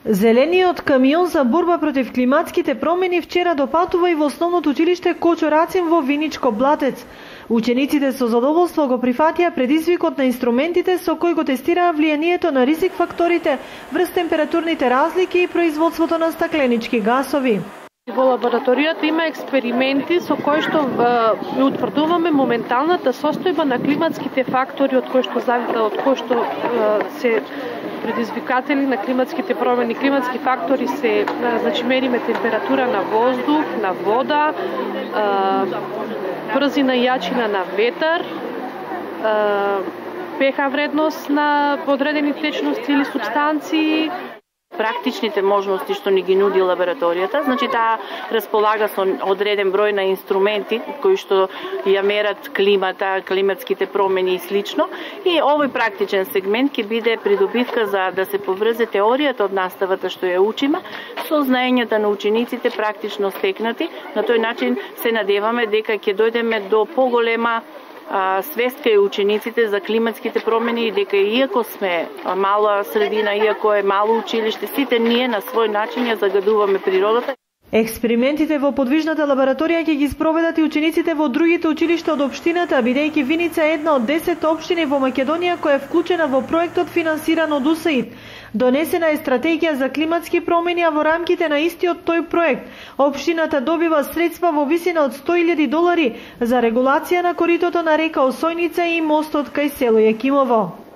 Зелениот камион за борба против климатските промени вчера допатува и во основното училиште Кочо Рацин во Виничко Блатец. Учениците со задоволство го прифатија предизвикот на инструментите со кои го тестираа влијанието на ризик факторите врз температурните разлики и производството на стакленички гасови. Во лабораторијата има експерименти со кои што утврдуваме моменталната состојба на климатските фактори од кои што се предизвикатели на климатските промени. Климатски фактори се, мериме температура на воздух, на вода, брзина и јачина на ветар, pH вредност на одредени течности или супстанции. Практичните можности што ни ги нуди лабораторијата, таа располага со одреден број на инструменти кои што ја мерат климата, климатските промени и слично. И овој практичен сегмент ќе биде придобивка за да се поврзе теоријата од наставата што ја учиме со знаењата на учениците практично стекнати. На тој начин се надеваме дека ќе дојдеме до поголема свест кај учениците за климатските промени и дека иако сме мала средина, иако е мало училиште, сите ние на свој начин ја загадуваме природата. Експериментите во подвижната лабораторија ќе ги спроведат и учениците во другите училишта од општината, бидејќи Виница е една од 10 општини во Македонија која е вклучена во проектот финансиран од УСАИД. Донесена е стратегија за климатски промени, а во рамките на истиот тој проект општината добива средства во висина од $100,000 за регулација на коритото на река Осојница и мостот кај село Јакимово.